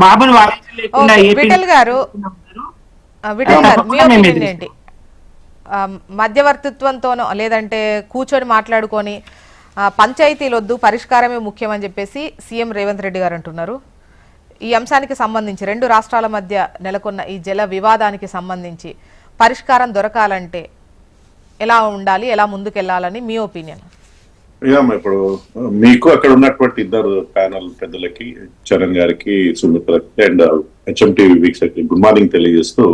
బాబుని వాదించలేకుండా విఠల్ గారు మీ ఒపీనియన్ ఏంటి? మధ్యవర్తిత్వంతోనో లేదంటే కూర్చొని మాట్లాడుకొని పంచాయతీలు వద్దు, పరిష్కారమే ముఖ్యం అని చెప్పేసి సీఎం రేవంత్ రెడ్డి గారు అంటున్నారు. ఈ అంశానికి సంబంధించి రెండు రాష్ట్రాల మధ్య నెలకొన్న ఈ జల వివాదానికి సంబంధించి పరిష్కారం దొరకాలంటే ఎలా ఉండాలి, ఎలా ముందుకెళ్లాలని మీ ఒపీనియన్? ఇప్పుడు మీకు అక్కడ ఉన్నటువంటి ఇద్దరు ప్యానల్ పెద్దలకి, చరణ్ గారికి, సుమిత్రకి అండ్ హెచ్ఎంటీవీ వీక్షకి గుడ్ మార్నింగ్ తెలియజేస్తూ,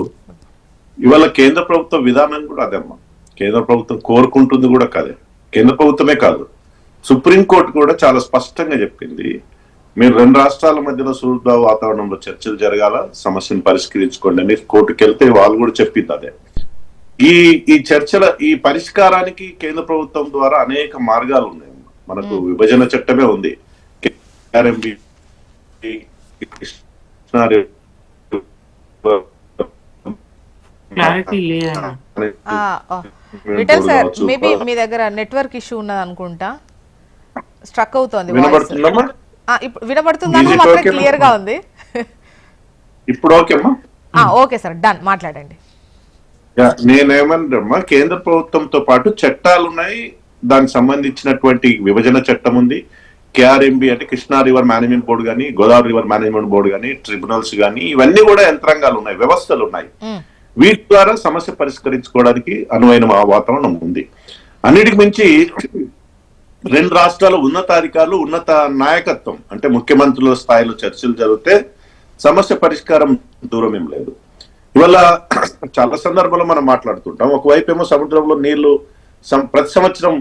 ఇవాళ కేంద్ర ప్రభుత్వ విధానం కూడా అదేమ్మా. కేంద్ర ప్రభుత్వం కోరుకుంటుంది కూడా కాదే, కేంద్ర ప్రభుత్వమే కాదు, సుప్రీంకోర్టు కూడా చాలా స్పష్టంగా చెప్పింది, మీరు రెండు రాష్ట్రాల మధ్యలో సుహృద వాతావరణంలో చర్చలు జరగాల, సమస్యను పరిష్కరించుకోండి అని కోర్టుకు వెళ్తే వాళ్ళు కూడా చెప్పింది అదే. ఈ చర్చల ఈ పరిష్కారానికి కేంద్ర ప్రభుత్వం ద్వారా అనేక మార్గాలు ఉన్నాయి. మనకు విభజన చట్టమే ఉంది, విఠల్ సార్, మేబీ మీ దగ్గర నెట్వర్క్ ఇష్యూ ఉన్నది అనుకుంటా, స్ట్రక్ అవుతోంది. వినబడుతుందా? క్లియర్ గా ఉంది ఇప్పుడు. ఓకేమ్మా, ఓకే సార్, డన్, మాట్లాడండి. నేనేమన్నా, కేంద్ర ప్రభుత్వంతో పాటు చట్టాలు ఉన్నాయి, దానికి సంబంధించినటువంటి విభజన చట్టం ఉంది, కేఆర్ఎంబి అంటే కృష్ణా రివర్ మేనేజ్మెంట్ బోర్డు కానీ, గోదావరి రివర్ మేనేజ్మెంట్ బోర్డు కానీ, ట్రిబ్యునల్స్ కానీ, ఇవన్నీ కూడా యంత్రాంగాలు ఉన్నాయి, వ్యవస్థలు ఉన్నాయి. వీటి ద్వారా సమస్య పరిష్కరించుకోవడానికి అనువైన వాతావరణం ఉంది. అన్నిటికి మించి రెండు రాష్ట్రాల ఉన్నతాధికారులు, ఉన్నత నాయకత్వం అంటే ముఖ్యమంత్రుల స్థాయిలో చర్చలు జరిగితే సమస్య పరిష్కారం దూరం ఏం లేదు. ఇవాళ చాలా సందర్భాల్లో మనం మాట్లాడుతుంటాం, ఒకవైపు ఏమో సముద్రంలో నీళ్లు ప్రతి సంవత్సరం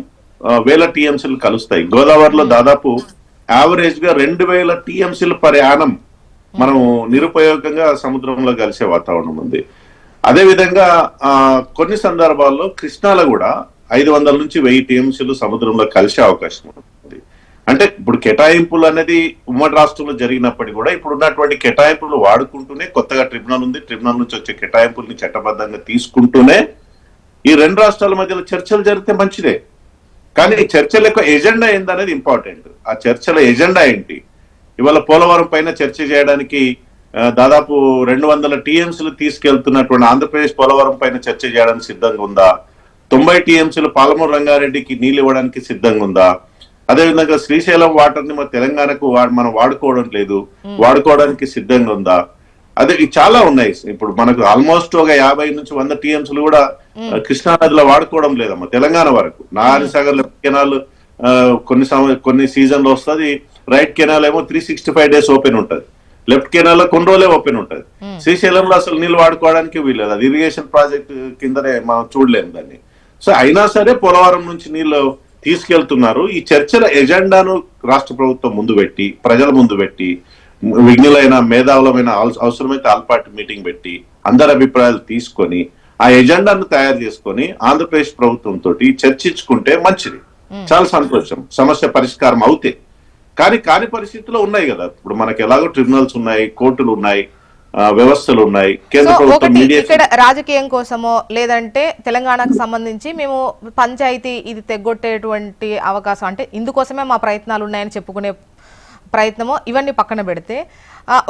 వేల టీఎంసీలు కలుస్తాయి. గోదావరిలో దాదాపు యావరేజ్ గా 2000 టీఎంసీలు పర్ యానం మనం నిరుపయోగంగా సముద్రంలో కలిసే వాతావరణం ఉంది. అదే విధంగా కొన్ని సందర్భాల్లో కృష్ణాలో కూడా 500 నుంచి 1000 టీఎంసీలు సముద్రంలో కలిసే అవకాశం ఉంది. అంటే ఇప్పుడు కేటాయింపులు అనేది ఉమ్మడి రాష్ట్రంలో జరిగినప్పటికీ కూడా ఇప్పుడు ఉన్నటువంటి కేటాయింపులు వాడుకుంటూనే కొత్తగా ట్రిబ్యునల్ ఉంది, ట్రిబ్యునల్ నుంచి వచ్చే కేటాయింపుల్ని చట్టబద్ధంగా తీసుకుంటూనే ఈ రెండు రాష్ట్రాల మధ్యలో చర్చలు జరిగితే మంచిదే. కానీ ఈ చర్చల యొక్క ఎజెండా ఏందనేది ఇంపార్టెంట్. ఆ చర్చల ఎజెండా ఏంటి? ఇవాళ పోలవరం పైన చర్చ చేయడానికి దాదాపు 200 టీఎంసీలు తీసుకెళ్తున్నటువంటి ఆంధ్రప్రదేశ్ పోలవరం పైన చర్చ చేయడానికి సిద్ధంగా ఉందా? 90 టీఎంసీలు పాలమూరు రంగారెడ్డికి నీళ్లు ఇవ్వడానికి సిద్ధంగా ఉందా? అదేవిధంగా శ్రీశైలం వాటర్ ని మన తెలంగాణకు మనం వాడుకోవడం లేదు, వాడుకోవడానికి సిద్ధంగా ఉందా? అదే చాలా ఉన్నాయి. ఇప్పుడు మనకు ఆల్మోస్ట్ ఒక 50 నుంచి 100 టీఎంసీలు కూడా కృష్ణా నదిలో వాడుకోవడం లేదమ్మా తెలంగాణ వరకు. నారాయణసాగర్ లెఫ్ట్ కెనాల్ కొన్ని సీజన్ లో వస్తుంది, రైట్ కెనాల్ ఏమో 365 days ఓపెన్ ఉంటది, లెఫ్ట్ కెనాల్ లో కొన్ని రోజులే ఓపెన్ ఉంటది. శ్రీశైలంలో అసలు నీళ్లు వాడుకోవడానికి వీల్లేదు, అది ఇరిగేషన్ ప్రాజెక్ట్ కిందనే మనం చూడలేము దాన్ని. సో అయినా సరే పోలవరం నుంచి నీళ్లు తీసుకెళ్తున్నారు. ఈ చర్చల ఎజెండాను రాష్ట్ర ప్రభుత్వం ముందు పెట్టి, ప్రజల ముందు పెట్టి, విజ్ఞులైన మేధావులమైన అవసరమైతే ఆల్ పార్టీ మీటింగ్ పెట్టి అందరి అభిప్రాయాలు తీసుకొని ఆ ఎజెండాను తయారు చేసుకొని ఆంధ్రప్రదేశ్ ప్రభుత్వంతో చర్చించుకుంటే మంచిది, చాలా సంతోషం, సమస్య పరిష్కారం అవుతే. కాని పరిస్థితుల్లో ఉన్నాయి కదా, ఇప్పుడు మనకి ఎలాగో ట్రిబ్యునల్స్ ఉన్నాయి, కోర్టులు ఉన్నాయి, వ్యవస్థలు ఉన్నాయి. కేంద్ర ప్రభుత్వం ఇక్కడ రాజకీయం కోసమో లేదంటే తెలంగాణకు సంబంధించి మేము పంచాయతీ ఇది తెగొట్టేటువంటి అవకాశం, అంటే ఇందుకోసమే మా ప్రయత్నాలు ఉన్నాయని చెప్పుకునే ప్రయత్నమో, ఇవన్నీ పక్కన పెడితే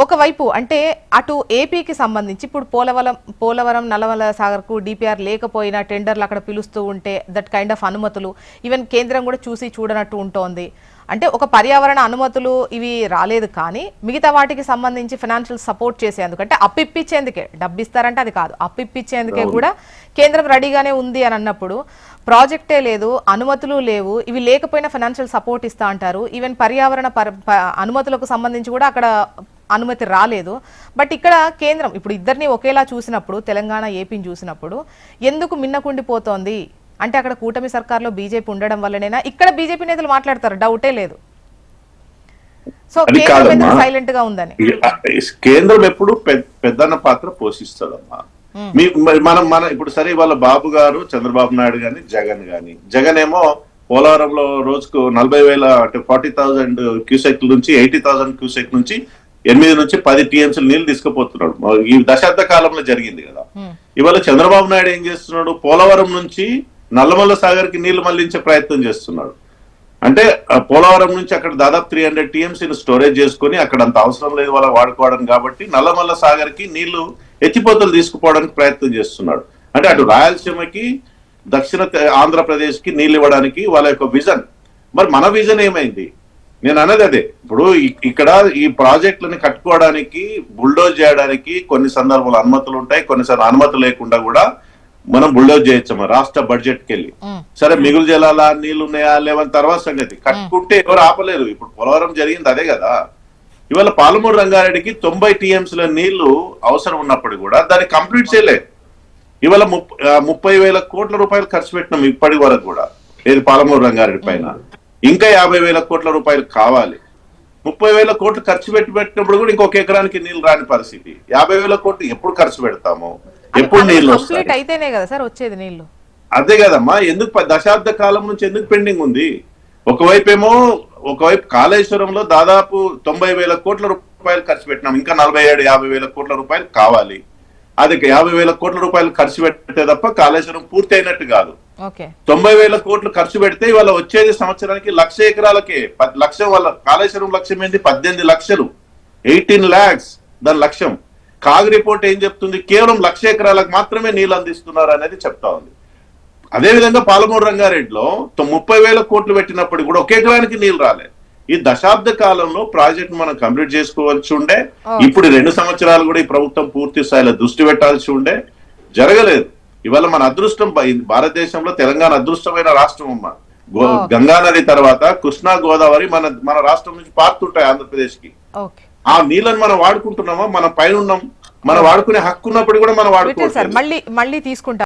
ఒకవైపు అంటే అటు ఏపీకి సంబంధించి ఇప్పుడు పోలవరం నల్లమల సాగర్కు డిపిఆర్ లేకపోయినా టెండర్లు అక్కడ పిలుస్తూ ఉంటే దట్ కైండ్ ఆఫ్ అనుమతులు ఈవెన్ కేంద్రం కూడా చూసి చూడనట్టు ఉంటోంది. అంటే ఒక పర్యావరణ అనుమతులు ఇవి రాలేదు, కానీ మిగతా వాటికి సంబంధించి ఫైనాన్షియల్ సపోర్ట్ చేసేందుకు, అంటే అప్పిప్పించేందుకే, డబ్బు ఇస్తారంటే అది కాదు, అప్పిప్పించేందుకే కూడా కేంద్రం రెడీగానే ఉంది అని అన్నప్పుడు ప్రాజెక్టే లేదు, అనుమతులు లేవు, ఇవి లేకపోయినా ఫైనాన్షియల్ సపోర్ట్ ఇస్తా అంటారు. ఈవెన్ పర్యావరణ అనుమతులకు సంబంధించి కూడా అక్కడ అనుమతి రాలేదు. బట్ ఇక్కడ కేంద్రం ఇప్పుడు ఇద్దరిని ఒకేలా చూసినప్పుడు, తెలంగాణ ఏపీని చూసినప్పుడు ఎందుకు మిన్నకుండిపోతోంది అంటే అక్కడ కూటమి సర్కార్లో బీజేపీ ఉండడం వల్లనేనా? ఇక్కడ బీజేపీ నేతలు మాట్లాడతారు, డౌటే లేదు. సో కేంద్రం సైలెంట్ గా ఉందని. కేంద్రం ఎప్పుడు పెద్దన్న పాత్ర పోషిస్తుందమ్మా. మన ఇప్పుడు సరే వాళ్ళ బాబు గారు చంద్రబాబు నాయుడు గాని జగన్ ఏమో పోలవరంలో రోజుకు 40,000 అంటే 40,000 క్యూసెక్ నుంచి 80,000 క్యూసెక్ నుంచి 8 నుంచి 10 టీఎంసీలు నీళ్లు తీసుకుపోతున్నాడు. ఈ దశాబ్ద కాలంలో జరిగింది కదా. ఇవాళ చంద్రబాబు నాయుడు ఏం చేస్తున్నాడు? పోలవరం నుంచి నల్లమల్ల సాగర్ కి నీళ్లు మళ్లించే ప్రయత్నం చేస్తున్నాడు. అంటే పోలవరం నుంచి అక్కడ దాదాపు 300 టీఎంసీలు స్టోరేజ్ చేసుకుని అక్కడ అంత అవసరం లేదు వాళ్ళ వాడుకోవడం కాబట్టి నల్లమల్ల సాగర్ కి నీళ్లు ఎత్తిపోతలు తీసుకుపోవడానికి ప్రయత్నం చేస్తున్నాడు. అంటే అటు రాయలసీమకి దక్షిణ ఆంధ్రప్రదేశ్ కి నీళ్లు ఇవ్వడానికి వాళ్ళ యొక్క విజన్. మరి మన విజన్ ఏమైంది? నేను అన్నది అదే. ఇప్పుడు ఇక్కడ ఈ ప్రాజెక్టులని కట్టుకోవడానికి బుల్డోజ్ చేయడానికి కొన్ని సందర్భాలు అనుమతులు ఉంటాయి, కొన్నిసార్లు అనుమతి లేకుండా కూడా మనం బుల్డోజ్ చేయొచ్చు రాష్ట్ర బడ్జెట్ కి వెళ్ళి. సరే మిగులు జలాల నీళ్లు ఉన్నాయా లేవని తర్వాత సంగతి, కట్టుకుంటే ఎవరు ఆపలేరు. ఇప్పుడు పోలవరం జరిగింది అదే కదా. ఇవాళ పాలమూరు రంగారెడ్డికి 90 టీఎంసీల నీళ్లు అవసరం ఉన్నప్పుడు కూడా దాన్ని కంప్లీట్ చేయలేదు. ఇవాళ 30,000 కోట్ల రూపాయలు ఖర్చు పెట్టినాం ఇప్పటి వరకు కూడా ఏది పాలమూరు రంగారెడ్డి పైన. ఇంకా 50,000 కోట్ల రూపాయలు కావాలి. 30,000 కోట్లు ఖర్చు పెట్టినప్పుడు కూడా ఇంకొక ఎకరానికి నీళ్లు రాని పరిస్థితి. 50,000 కోట్లు ఎప్పుడు ఖర్చు పెడతాము, ఎప్పుడు నీళ్లు వస్తాయి? అయితేనే కదా సార్ వచ్చేది నీళ్లు. అదే కదమ్మా, ఎందుకు దశాబ్ద కాలం నుంచి ఎందుకు పెండింగ్ ఉంది? ఒకవైపు కాళేశ్వరంలో దాదాపు 90,000 కోట్ల రూపాయలు ఖర్చు పెట్టినాం, ఇంకా 47-50,000 కోట్ల రూపాయలు కావాలి. అది 50,000 కోట్ల రూపాయలు ఖర్చు పెడితే తప్ప కాళేశ్వరం పూర్తి అయినట్టు కాదు. 90,000 కోట్లు ఖర్చు పెడితే ఇవాళ వచ్చేది సంవత్సరానికి 1,00,000 ఎకరాలకే. 10 లక్షం వాళ్ళ కాళేశ్వరం లక్ష్యం ఏంటి? 18 లక్షలు, 18 lakhs దాని లక్ష్యం. కాగ్ రిపోర్ట్ ఏం చెప్తుంది? కేవలం 1,00,000 ఎకరాలకు మాత్రమే నీళ్లు అందిస్తున్నారు అనేది చెప్తా ఉంది. అదేవిధంగా పాలమూరు రంగారెడ్డిలో 30,000 కోట్లు పెట్టినప్పుడు కూడా ఒక ఎకరానికి నీళ్లు రాలేదు. ఈ దశాబ్ద కాలంలో ప్రాజెక్ట్ మనం కంప్లీట్ చేసుకోవాల్సి ఉండే. ఇప్పుడు 2 సంవత్సరాలు కూడా ఈ ప్రభుత్వం పూర్తి స్థాయిలో దృష్టి పెట్టాల్సి ఉండే, జరగలేదు. ఇవాళ మన అదృష్టం, భారతదేశంలో తెలంగాణ అదృష్టమైన రాష్ట్రం అమ్మ. గంగా నది తర్వాత కృష్ణా గోదావరి మన రాష్ట్రం నుంచి పారుతుంటాయి ఆంధ్రప్రదేశ్ కి. ఆ నీళ్ళని మనం వాడుకుంటున్నామా? మన పైన ఉన్నాం, మనం వాడుకునే హక్కు ఉన్నప్పుడు కూడా మనం వాడుకోవాలి. మళ్ళీ తీసుకుంటాం.